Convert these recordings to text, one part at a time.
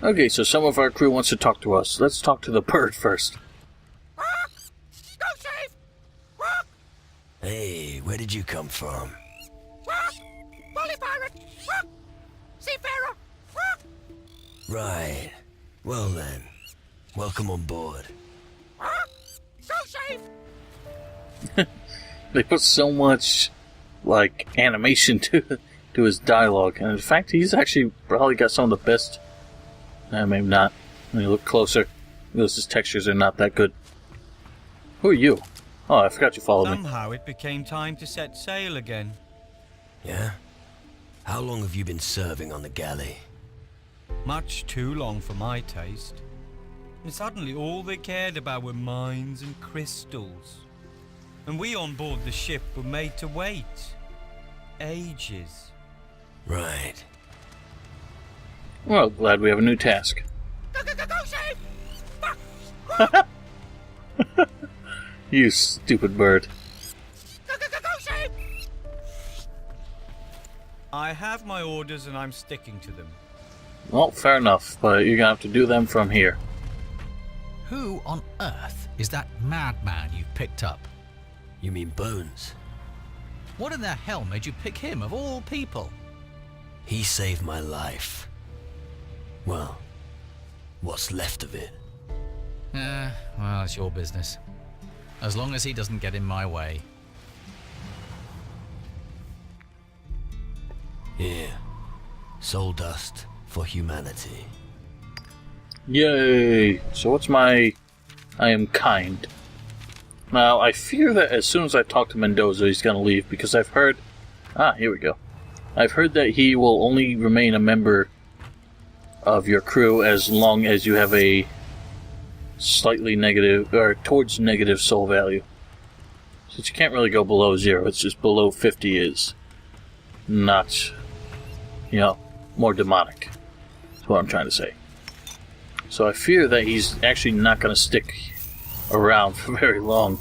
Okay, so some of our crew wants to talk to us. Let's talk to the bird first. Go safe! Hey, where did you come from? Bully pirate! Seafarer! Right. Well then, welcome on board. Go safe! They put so much, like, animation to his dialogue, and in fact, he's actually probably got some of the best. Maybe not. When you look closer, his textures are not that good. Who are you? Oh, I forgot you followed me. Somehow it became time to set sail again. Yeah? How long have you been serving on the galley? Much too long for my taste. And suddenly all they cared about were mines and crystals. And we on board the ship were made to wait. Ages. Right. Well, glad we have a new task. Go safe! You stupid bird. Go safe! I have my orders and I'm sticking to them. Well, fair enough, but you're gonna have to do them from here. Who on earth is that madman you've picked up? You mean Bones? What in the hell made you pick him of all people? He saved my life. Well, what's left of it. Well, it's your business. As long as he doesn't get in my way. Here. Soul dust for humanity. Yay! So what's my... I am kind. Now, I fear that as soon as I talk to Mendoza, he's gonna leave, because I've heard... here we go. I've heard that he will only remain a member of your crew as long as you have a slightly negative, or towards negative soul value. Since you can't really go below 0, it's just below 50 is not, more demonic. That's what I'm trying to say. So I fear that he's actually not going to stick around for very long.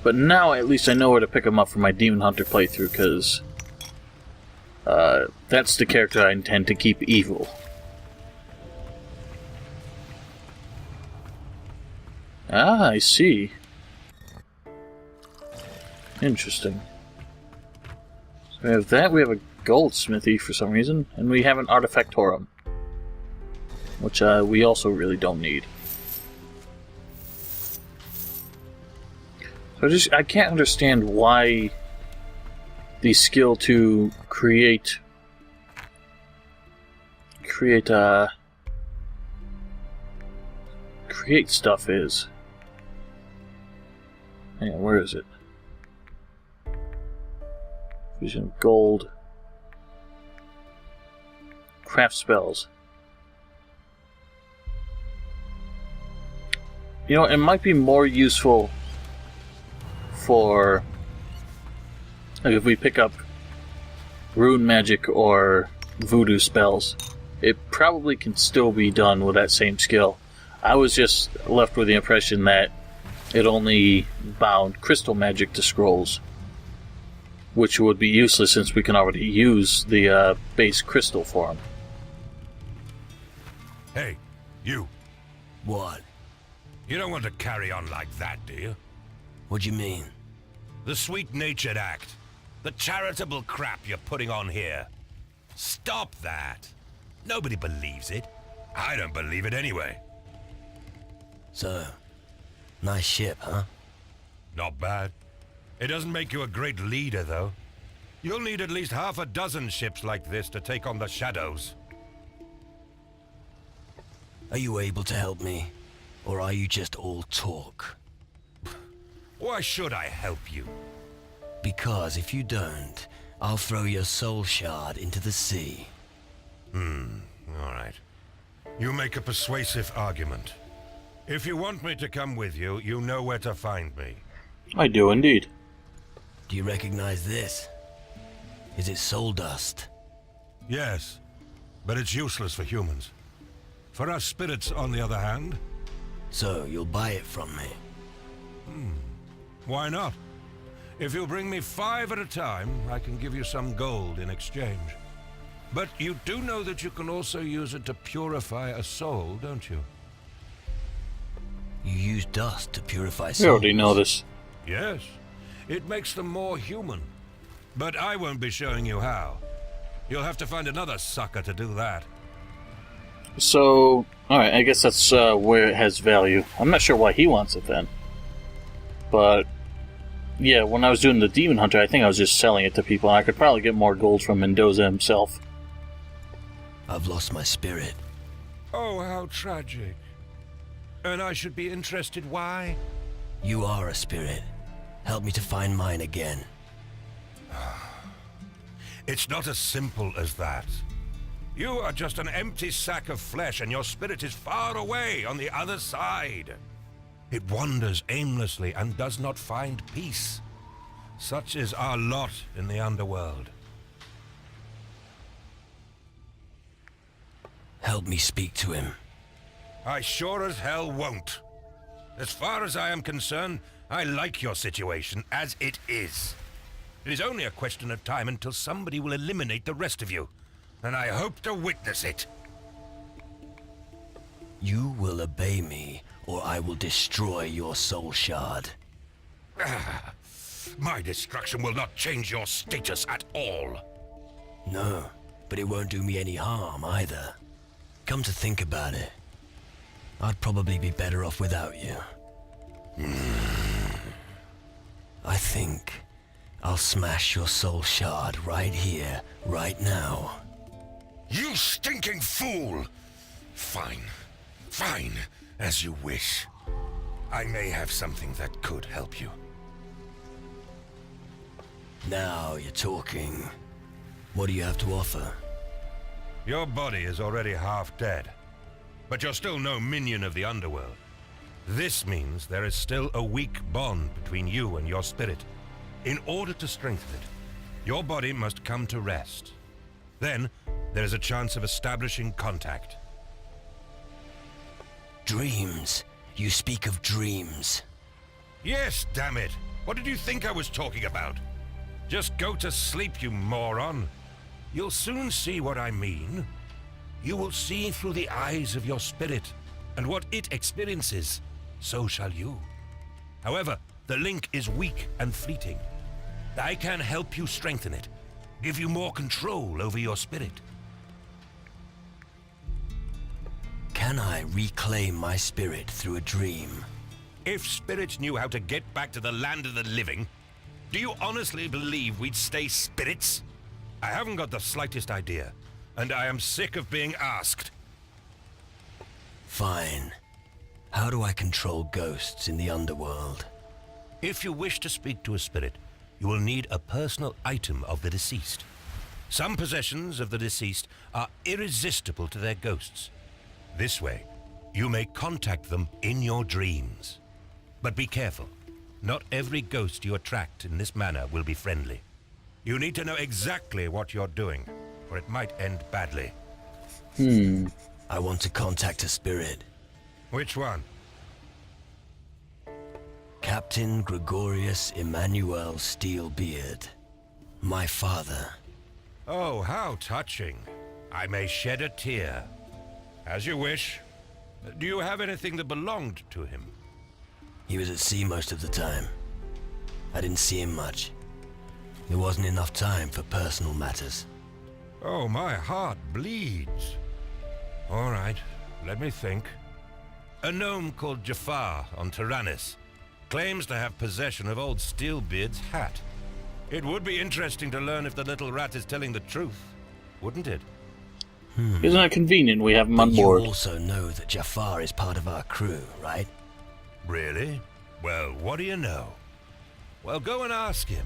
But now at least I know where to pick him up for my Demon Hunter playthrough, because that's the character I intend to keep evil. I see. Interesting. So we have that, we have a goldsmithy for some reason, and we have an artifactorum, which we also really don't need. So I can't understand why the skill to create stuff is. Hang on, where is it? Fusion of gold. Craft spells. It might be more useful for if we pick up rune magic or voodoo spells. It probably can still be done with that same skill. I was just left with the impression that it only bound crystal magic to scrolls, which would be useless since we can already use the base crystal form. Hey, you. What? You don't want to carry on like that, do you? What do you mean? The sweet-natured act. The charitable crap you're putting on here. Stop that. Nobody believes it. I don't believe it anyway. So, nice ship, huh? Not bad. It doesn't make you a great leader, though. You'll need at least half a dozen ships like this to take on the shadows. Are you able to help me? Or are you just all talk? Why should I help you? Because if you don't, I'll throw your soul shard into the sea. All right. You make a persuasive argument. If you want me to come with you, you know where to find me. I do indeed. Do you recognize this? Is it soul dust? Yes, but it's useless for humans. For us spirits, on the other hand... So, you'll buy it from me? Why not? If you'll bring me 5 at a time, I can give you some gold in exchange. But you do know that you can also use it to purify a soul, don't you? You use dust to purify We souls. already know this. Yes. It makes them more human. But I won't be showing you how. You'll have to find another sucker to do that. So, alright, I guess that's where it has value. I'm not sure why he wants it then. But, yeah, when I was doing the Demon Hunter, I think I was just selling it to people. I could probably get more gold from Mendoza himself. I've lost my spirit. Oh, how tragic. And I should be interested why? You are a spirit. Help me to find mine again. It's not as simple as that. You are just an empty sack of flesh, and your spirit is far away on the other side. It wanders aimlessly and does not find peace. Such is our lot in the Underworld. Help me speak to him. I sure as hell won't. As far as I am concerned, I like your situation as it is. It is only a question of time until somebody will eliminate the rest of you, and I hope to witness it. You will obey me, or I will destroy your soul shard. My destruction will not change your status at all. No, but it won't do me any harm either. Come to think about it, I'd probably be better off without you. I think I'll smash your soul shard right here, right now. You stinking fool! Fine. Fine, as you wish. I may have something that could help you. Now you're talking. What do you have to offer? Your body is already half dead, but you're still no minion of the Underworld. This means there is still a weak bond between you and your spirit. In order to strengthen it, your body must come to rest. Then, there is a chance of establishing contact. Dreams. You speak of dreams. Yes, damn it! What did you think I was talking about? Just go to sleep, you moron. You'll soon see what I mean. You will see through the eyes of your spirit, and what it experiences, so shall you. However, the link is weak and fleeting. I can help you strengthen it, give you more control over your spirit. Can I reclaim my spirit through a dream? If spirits knew how to get back to the land of the living, do you honestly believe we'd stay spirits? I haven't got the slightest idea, and I am sick of being asked. Fine. How do I control ghosts in the Underworld? If you wish to speak to a spirit, you will need a personal item of the deceased. Some possessions of the deceased are irresistible to their ghosts. This way, you may contact them in your dreams. But be careful. Not every ghost you attract in this manner will be friendly. You need to know exactly what you're doing, or it might end badly. I want to contact a spirit. Which one? Captain Gregorius Emmanuel Steelbeard. My father. Oh, how touching. I may shed a tear. As you wish. Do you have anything that belonged to him? He was at sea most of the time. I didn't see him much. There wasn't enough time for personal matters. Oh, my heart bleeds. All right, let me think. A gnome called Jafar on Tyrannus claims to have possession of old Steelbeard's hat. It would be interesting to learn if the little rat is telling the truth, wouldn't it? Isn't it convenient we have him on But board? you also know that Jafar is part of our crew, right? Really? Well, what do you know? Well, go and ask him.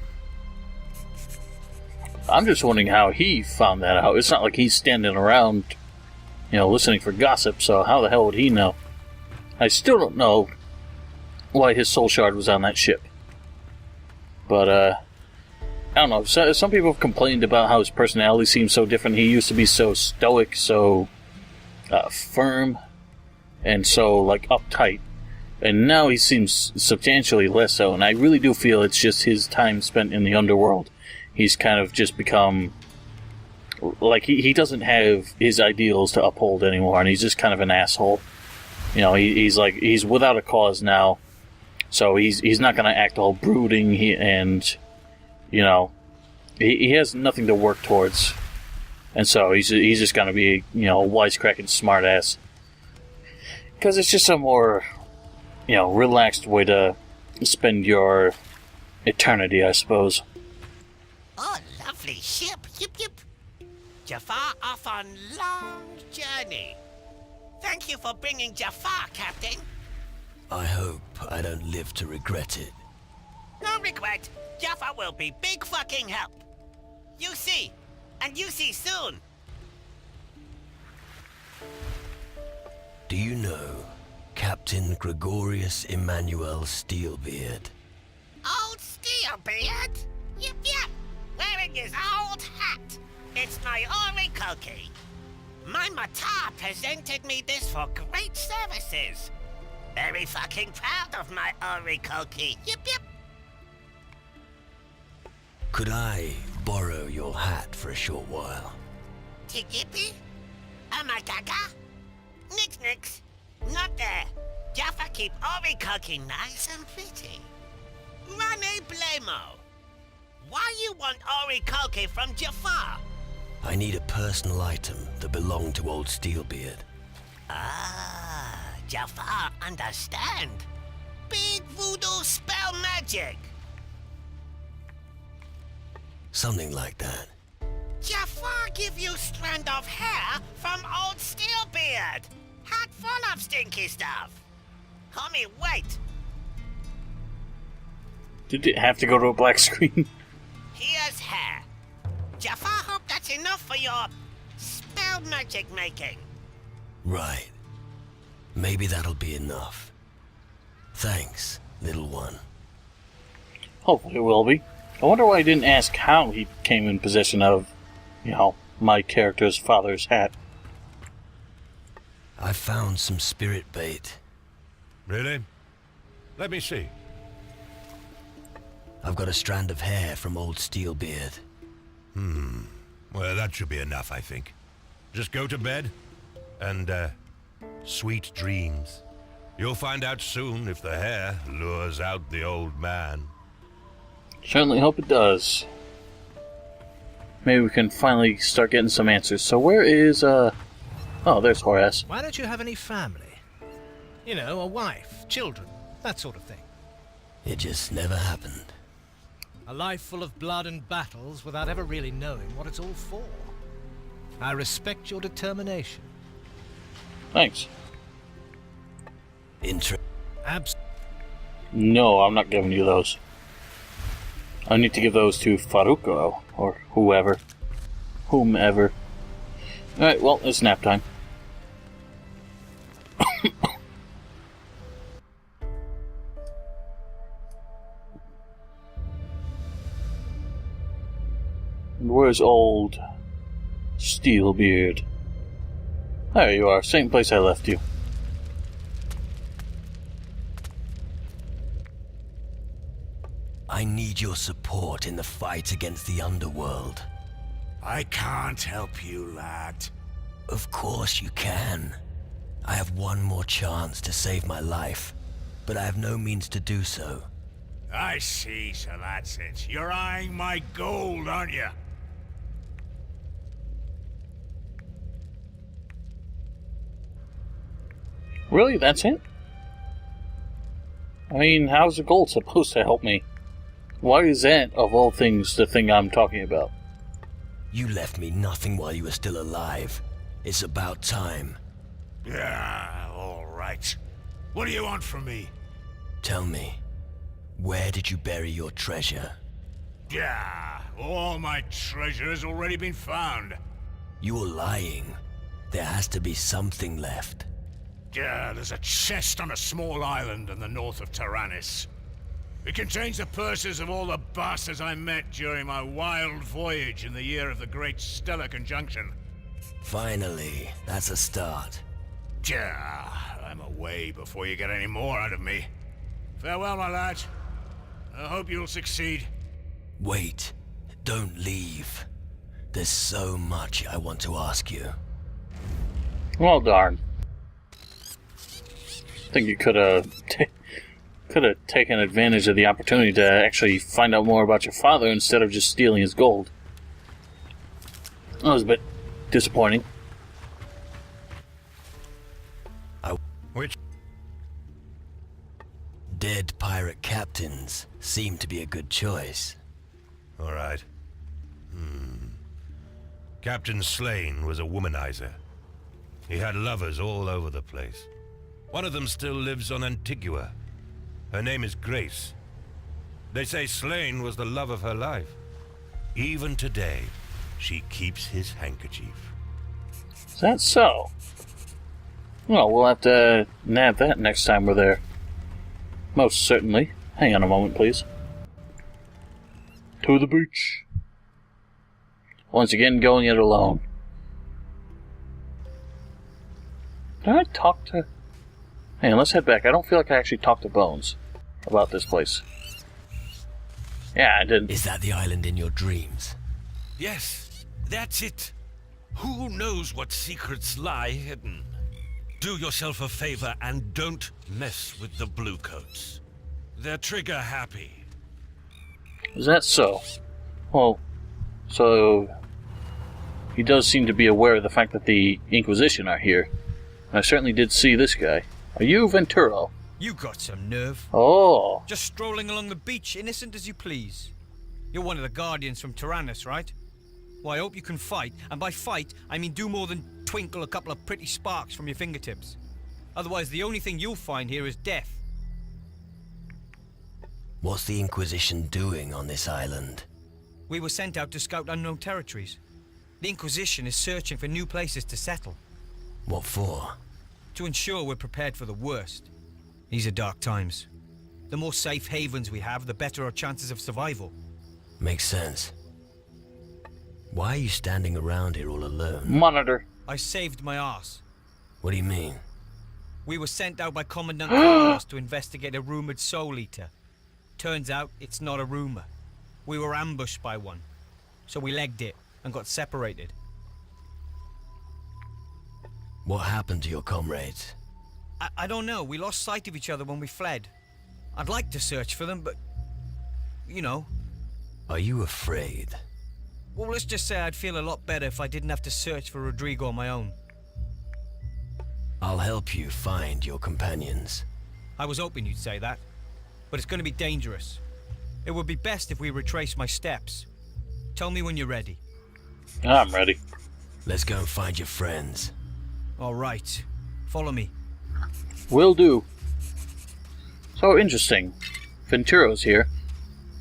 I'm just wondering how he found that out. It's not like he's standing around, listening for gossip, so how the hell would he know? I still don't know why his soul shard was on that ship. But, I don't know. Some people have complained about how his personality seems so different. He used to be so stoic, so firm, and so, uptight. And now he seems substantially less so, and I really do feel it's just his time spent in the Underworld. He's kind of just become, like he doesn't have his ideals to uphold anymore, and he's just kind of an asshole. You know, he's without a cause now, so he's not going to act all brooding. And you know, he has nothing to work towards, and so he's just going to be, you know, a wisecracking smartass. Because it's just a more, you know, relaxed way to spend your eternity, I suppose. Oh, lovely ship. Yip, yip. Jafar off on long journey. Thank you for bringing Jafar, Captain. I hope I don't live to regret it. No regret. Jafar will be big fucking help. You see. And you see soon. Do you know Captain Gregorius Emmanuel Steelbeard? Old Steelbeard? Yep, yep. Wearing his old hat. It's my Orikoki. My Matar presented me this for great services. Very fucking proud of my Orikoki. Yep, yep. Could I borrow your hat for a short while? Tigipi? Amagaga? Nix nix. Not there. Jaffa keep Orikoki nice and pretty. Rane Blamo. Why you want Orikoki from Jafar? I need a personal item that belonged to old Steelbeard. Ah, Jafar understand. Big voodoo spell magic. Something like that. Jafar give you strand of hair from old Steelbeard. Hat full of stinky stuff. Homie, wait. Did it have to go to a black screen? Here's hair. Jafar hope that's enough for your spell magic making. Right. Maybe that'll be enough. Thanks, little one. Hopefully it will be. I wonder why I didn't ask how he came in possession of, you know, my character's father's hat. I found some spirit bait. Really? Let me see. I've got a strand of hair from old Steelbeard. Well, that should be enough, I think. Just go to bed, and, sweet dreams. You'll find out soon if the hair lures out the old man. Certainly hope it does. Maybe we can finally start getting some answers. So where is, oh, there's Horace. Why don't you have any family? You know, a wife, children, that sort of thing. It just never happened. A life full of blood and battles without ever really knowing what it's all for. I respect your determination. Thanks. Abs. No, I'm not giving you those. I need to give those to Faruko, or whoever. Whomever. Alright, well, it's nap time. Where's old Steelbeard? There you are, same place I left you. I need your support in the fight against the Underworld. I can't help you, lad. Of course you can. I have one more chance to save my life, but I have no means to do so. I see, so that's it. You're eyeing my gold, aren't you? Really, that's it? I mean, how's the gold supposed to help me? Why is that, of all things, the thing I'm talking about? You left me nothing while you were still alive. It's about time. Yeah, all right. What do you want from me? Tell me, where did you bury your treasure? Yeah, all my treasure has already been found. You're lying. There has to be something left. Yeah, there's a chest on a small island in the north of Tyrannus. It contains the purses of all the bastards I met during my wild voyage in the year of the Great Stellar Conjunction. Finally, that's a start. Yeah, I'm away before you get any more out of me. Farewell, my lad. I hope you'll succeed. Wait, don't leave. There's so much I want to ask you. Well, darn. I think you could have taken advantage of the opportunity to actually find out more about your father instead of just stealing his gold. That was a bit disappointing. Which? Dead pirate captains seem to be a good choice. All right. Captain Slane was a womanizer. He had lovers all over the place. One of them still lives on Antigua. Her name is Grace. They say Slane was the love of her life. Even today, she keeps his handkerchief. Is that so? Well, we'll have to nab that next time we're there. Most certainly. Hang on a moment, please. To the beach. Once again, going it alone. Did I talk to... Hang on, let's head back. I don't feel like I actually talked to Bones about this place. Yeah, I didn't. Is that the island in your dreams? Yes, that's it. Who knows what secrets lie hidden? Do yourself a favor and don't mess with the bluecoats. They're trigger happy. Is that so? Well, so... He does seem to be aware of the fact that the Inquisition are here. And I certainly did see this guy. Are you Venturo? You got some nerve. Oh. Just strolling along the beach, innocent as you please. You're one of the guardians from Tyrannus, right? Well, I hope you can fight, and by fight, I mean do more than twinkle a couple of pretty sparks from your fingertips. Otherwise, the only thing you'll find here is death. What's the Inquisition doing on this island? We were sent out to scout unknown territories. The Inquisition is searching for new places to settle. What for? To ensure we're prepared for the worst. These are dark times. The more safe havens we have, the better our chances of survival. Makes sense. Why are you standing around here all alone? Monitor. I saved my ass. What do you mean? We were sent out by Commandant Carlos to investigate a rumored soul eater. Turns out it's not a rumor. We were ambushed by one. So we legged it and got separated. What happened to your comrades? I don't know. We lost sight of each other when we fled. I'd like to search for them, but... you know. Are you afraid? Well, let's just say I'd feel a lot better if I didn't have to search for Rodrigo on my own. I'll help you find your companions. I was hoping you'd say that. But it's going to be dangerous. It would be best if we retrace my steps. Tell me when you're ready. I'm ready. Let's go and find your friends. All right. Follow me. Will do. So interesting. Venturo's here.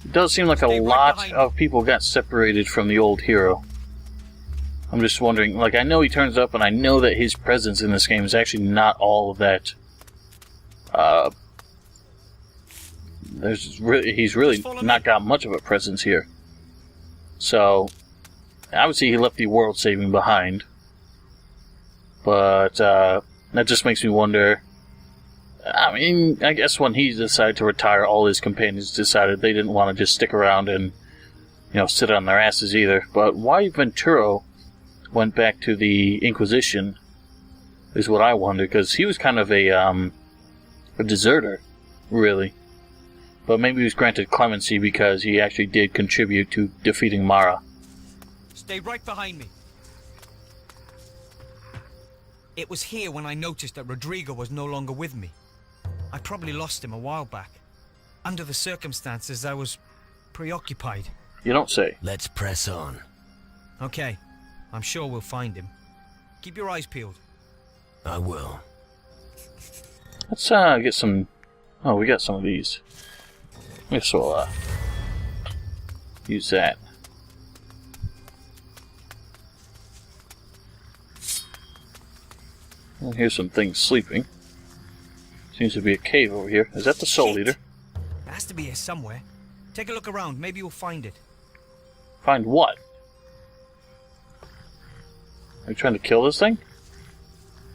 It does seem like Stay a right lot behind of people got separated from the old hero. I'm just wondering, like, I know he turns up, and I know that his presence in this game is actually not all of that. He's really not got much of a presence here. So, obviously he left the world saving behind. But, that just makes me wonder. I mean, I guess when he decided to retire, all his companions decided they didn't want to just stick around and, sit on their asses either. But why Venturo went back to the Inquisition is what I wonder, because he was kind of a deserter, really. But maybe he was granted clemency because he actually did contribute to defeating Mara. Stay right behind me. It was here when I noticed that Rodrigo was no longer with me. I probably lost him a while back. Under the circumstances, I was preoccupied. You don't say. Let's press on. Okay, I'm sure we'll find him. Keep your eyes peeled. I will. Let's get some... Oh, we got some of these. This will use that. Well, here's some things sleeping. Seems to be a cave over here. Is that the Soul Eater? It has to be here somewhere. Take a look around. Maybe you'll find it. Find what? Are you trying to kill this thing?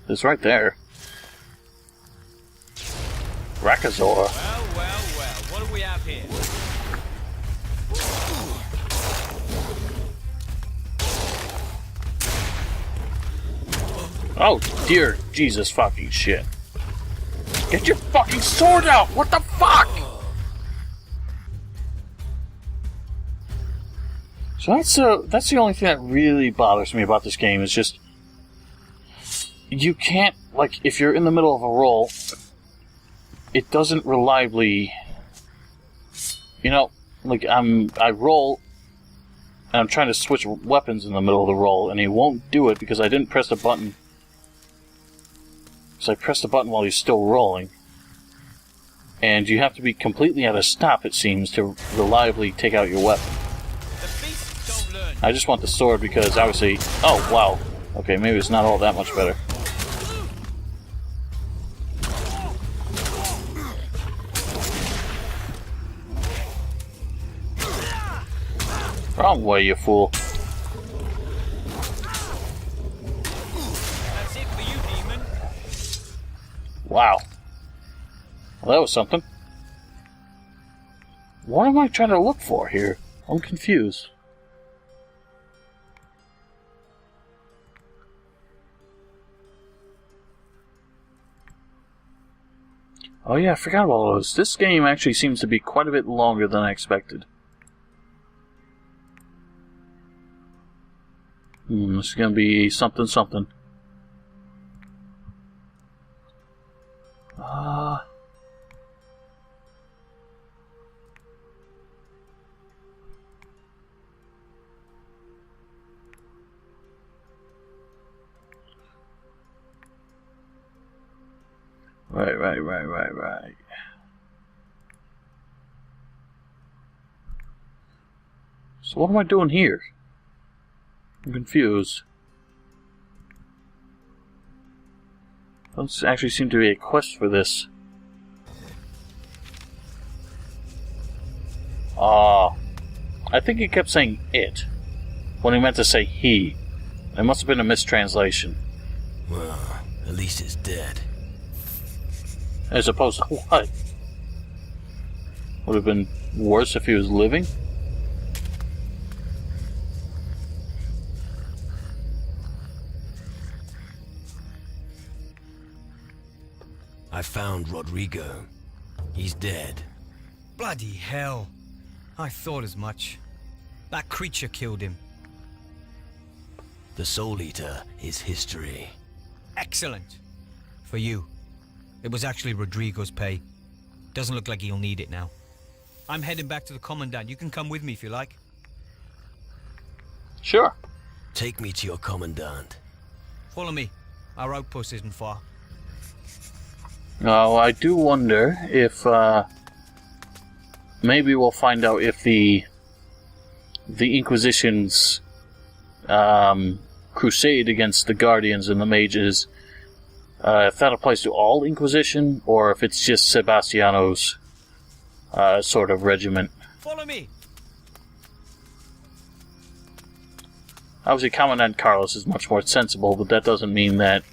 It's right there. Rakazor. Well. What do we have here? Oh, dear Jesus fucking shit. Get your fucking sword out! What the fuck?! So that's the only thing that really bothers me about this game, is just... You can't, like, if you're in the middle of a roll, it doesn't reliably... You know, like, I roll, and I'm trying to switch weapons in the middle of the roll, and he won't do it because I didn't press the button. So I pressed the button while he's still rolling. And you have to be completely at a stop, it seems, to reliably take out your weapon. I just want the sword because, obviously... Oh, wow. Okay, maybe it's not all that much better. Wrong way, you fool. That's it for you, demon. Wow. Well, that was something. What am I trying to look for here? I'm confused. Oh yeah, I forgot about all those. This game actually seems to be quite a bit longer than I expected. This is gonna be something. Right. So what am I doing here? I'm confused. Doesn't actually seem to be a quest for this. I think he kept saying it when he meant to say he. It must have been a mistranslation. Well, at least it's dead. As opposed to what? Would have been worse if he was living? I found Rodrigo. He's dead. Bloody hell. I thought as much. That creature killed him. The Soul Eater is history. Excellent. For you. It was actually Rodrigo's pay. Doesn't look like he'll need it now. I'm heading back to the Commandant. You can come with me if you like. Sure. Take me to your Commandant. Follow me. Our outpost isn't far. Now, I do wonder if, maybe we'll find out if the Inquisition's, crusade against the Guardians and the Mages, if that applies to all Inquisition, or if it's just Sebastiano's, sort of regiment. Follow me! Obviously, Commandant Carlos is much more sensible, but that doesn't mean that,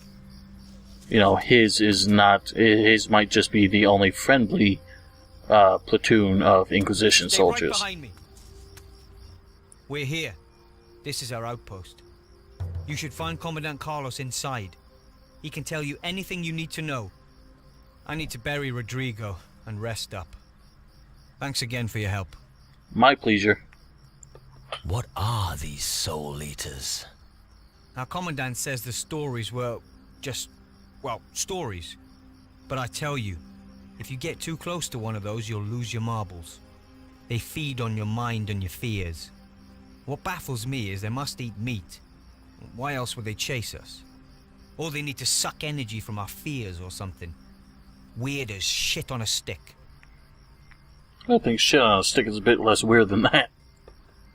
you know, his is not... His might just be the only friendly platoon of Inquisition soldiers. Right behind me. We're here. This is our outpost. You should find Commandant Carlos inside. He can tell you anything you need to know. I need to bury Rodrigo and rest up. Thanks again for your help. My pleasure. What are these Soul Eaters? Our Commandant says the stories were just... well, stories. But I tell you, if you get too close to one of those, you'll lose your marbles. They feed on your mind and your fears. What baffles me is they must eat meat. Why else would they chase us? Or they need to suck energy from our fears or something. Weird as shit on a stick. I think shit on a stick is a bit less weird than that.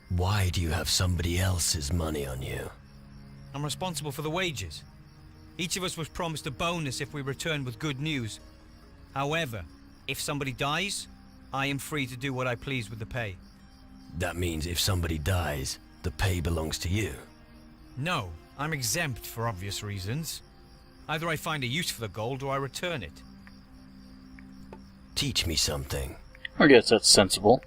Why do you have somebody else's money on you? I'm responsible for the wages. Each of us was promised a bonus if we return with good news. However, if somebody dies, I am free to do what I please with the pay. That means if somebody dies, the pay belongs to you. No, I'm exempt for obvious reasons. Either I find a use for the gold or I return it. Teach me something. I guess that's sensible.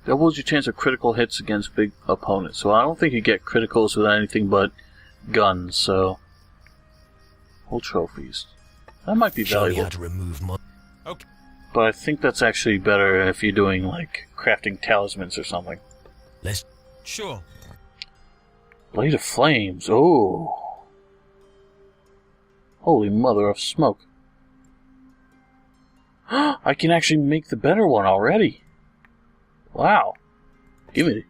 Doubles your chance of critical hits against big opponents. So I don't think you get criticals with anything but guns, so Full trophies. That might be Show me valuable. how to remove mon- Okay. But I think that's actually better if you're doing, like, crafting talismans or something. Let's... Sure. Blade of Flames. Oh. Holy mother of smoke. I can actually make the better one already. Wow. Gimme.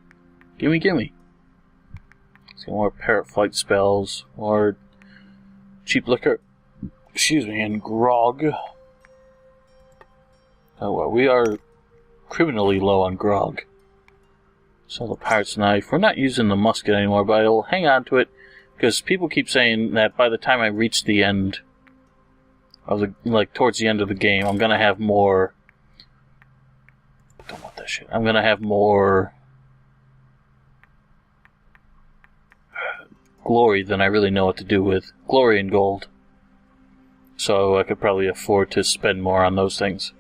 Gimme. Let's get more parrot flight spells. More cheap liquor. Excuse me, and grog. Oh well, we are criminally low on grog. So the pirate's knife. We're not using the musket anymore, but I'll hang on to it because people keep saying that by the time I reach the end of the, like towards the end of the game, I'm gonna have more. Don't want that shit. I'm gonna have more glory than I really know what to do with. Glory and gold. So I could probably afford to spend more on those things.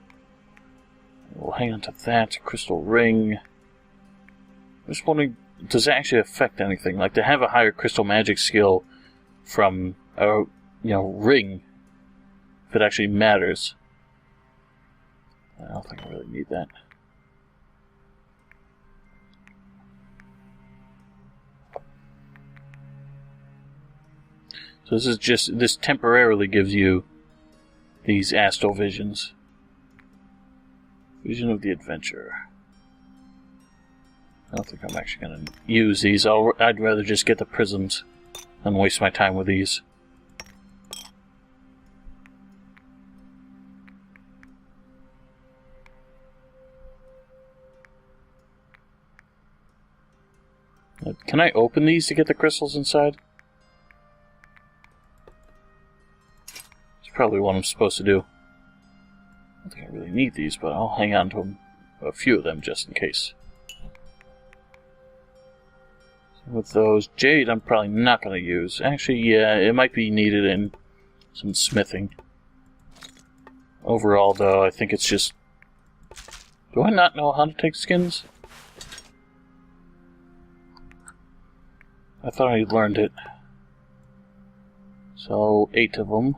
We'll hang on to that. Crystal ring. I'm just wondering, does it actually affect anything? Like, to have a higher crystal magic skill from a, ring, if it actually matters. I don't think I really need that. So this temporarily gives you these astral visions. Vision of the Adventure. I don't think I'm actually going to use these. I'd rather just get the prisms than waste my time with these. Can I open these to get the crystals inside? It's probably what I'm supposed to do. I don't think I really need these, but I'll hang on to them, a few of them just in case. With those, jade I'm probably not going to use. Actually, yeah, it might be needed in some smithing. Overall, though, I think it's just... Do I not know how to take skins? I thought I learned it. So, 8 of them.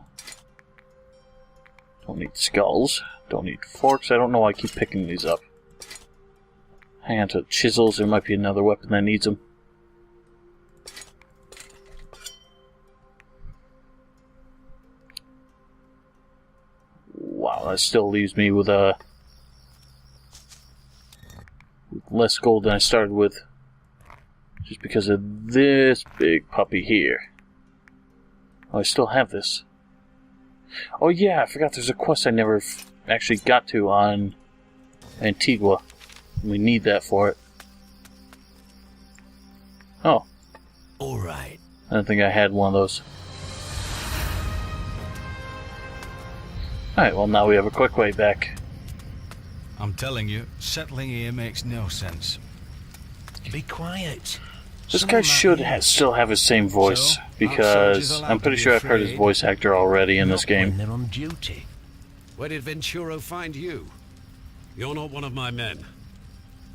Don't need skulls. Don't need forks. I don't know why I keep picking these up. Hang on to chisels. There might be another weapon that needs them. Wow, that still leaves me with less gold than I started with. Just because of this big puppy here. Oh, I still have this. Oh yeah, I forgot there's a quest I never actually got to on Antigua. We need that for it. Oh. Alright. I don't think I had one of those. Alright, well now we have a quick way back. I'm telling you, settling here makes no sense. Be quiet. This guy should still have his same voice, because I'm pretty sure I've heard his voice actor already in this game. When they're on duty. Where did Venturo find you? You're not one of my men.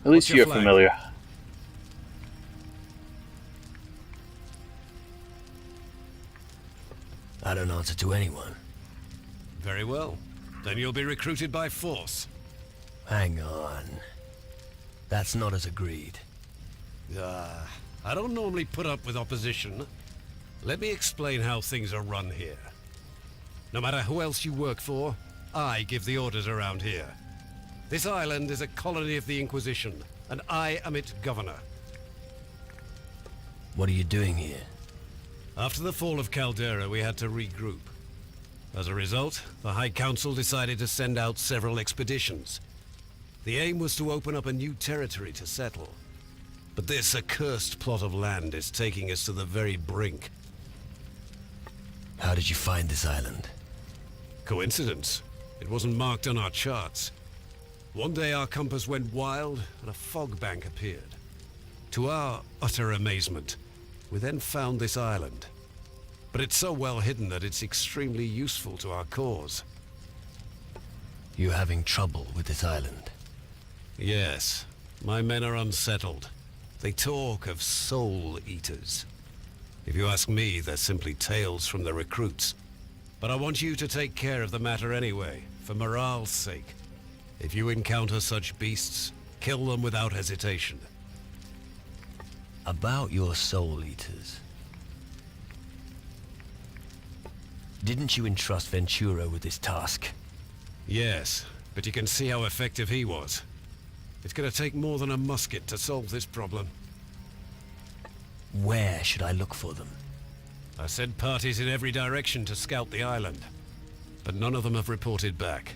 At least What's your you're flag? familiar. I don't answer to anyone. Very well. Then you'll be recruited by force. Hang on. That's not as agreed. I don't normally put up with opposition. Let me explain how things are run here. No matter who else you work for, I give the orders around here. This island is a colony of the Inquisition, and I am its governor. What are you doing here? After the fall of Caldera, we had to regroup. As a result, the High Council decided to send out several expeditions. The aim was to open up a new territory to settle. But this accursed plot of land is taking us to the very brink. How did you find this island? Coincidence. It wasn't marked on our charts. One day our compass went wild and a fog bank appeared. To our utter amazement, we then found this island. But it's so well hidden that it's extremely useful to our cause. You're having trouble with this island? Yes, my men are unsettled. They talk of soul eaters. If you ask me, they're simply tales from the recruits. But I want you to take care of the matter anyway, for morale's sake. If you encounter such beasts, kill them without hesitation. About your soul eaters. Didn't you entrust Ventura with this task? Yes, but you can see how effective he was. It's gonna take more than a musket to solve this problem. Where should I look for them? I sent parties in every direction to scout the island, but none of them have reported back.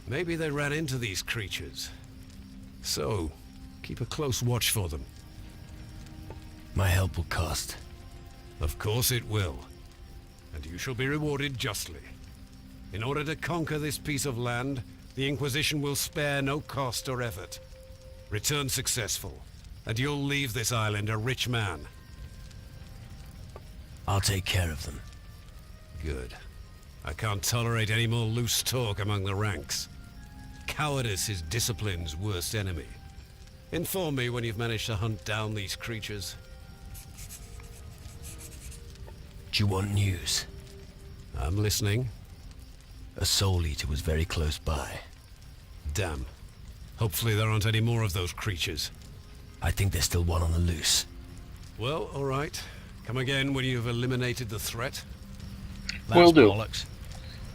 Maybe they ran into these creatures. So, keep a close watch for them. My help will cost. Of course it will. And you shall be rewarded justly. In order to conquer this piece of land, the Inquisition will spare no cost or effort. Return successful, and you'll leave this island a rich man. I'll take care of them. Good. I can't tolerate any more loose talk among the ranks. Cowardice is discipline's worst enemy. Inform me when you've managed to hunt down these creatures. Do you want news? I'm listening. A soul eater was very close by. Damn. Hopefully there aren't any more of those creatures. I think there's still one on the loose. Well, all right. Come again when you've eliminated the threat. Will do. Bollocks.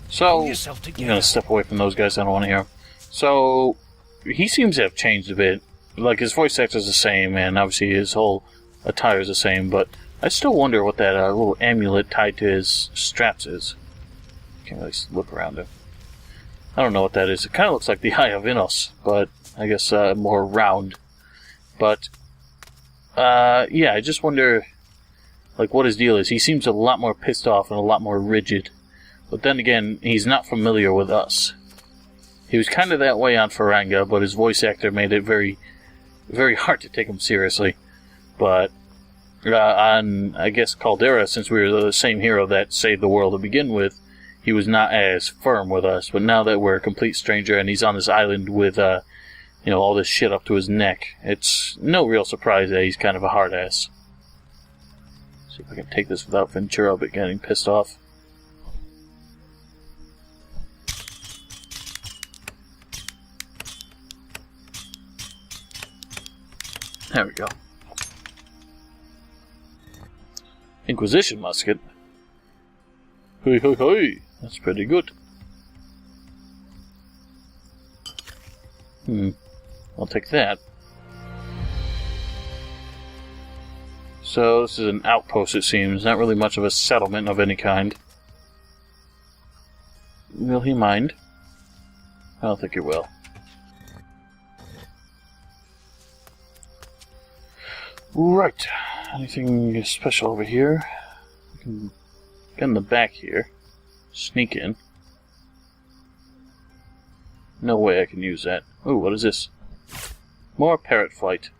So, yourself I'm together. gonna step away from those guys. I don't want to hear 'em. So, he seems to have changed a bit. Like, his voice actor's the same, and obviously his whole attire is the same, but I still wonder what that little amulet tied to his straps is. Can't really look around him. I don't know what that is. It kind of looks like the Eye of Innos, but I guess more round. But, yeah, I just wonder, like, what his deal is. He seems a lot more pissed off and a lot more rigid. But then again, he's not familiar with us. He was kind of that way on Faranga, but his voice actor made it very, very hard to take him seriously. But on, I guess, Caldera, since we were the same hero that saved the world to begin with, he was not as firm with us. But now that we're a complete stranger and he's on this island with, all this shit up to his neck, it's no real surprise that he's kind of a hard ass. See if I can take this without Ventura but getting pissed off. There we go. Inquisition musket. Hey, hey, hey. That's pretty good. I'll take that. So, this is an outpost, it seems. Not really much of a settlement of any kind. Will he mind? I don't think he will. Right. Anything special over here? I can get in the back here. Sneak in. No way I can use that. Ooh, what is this? More parrot flight.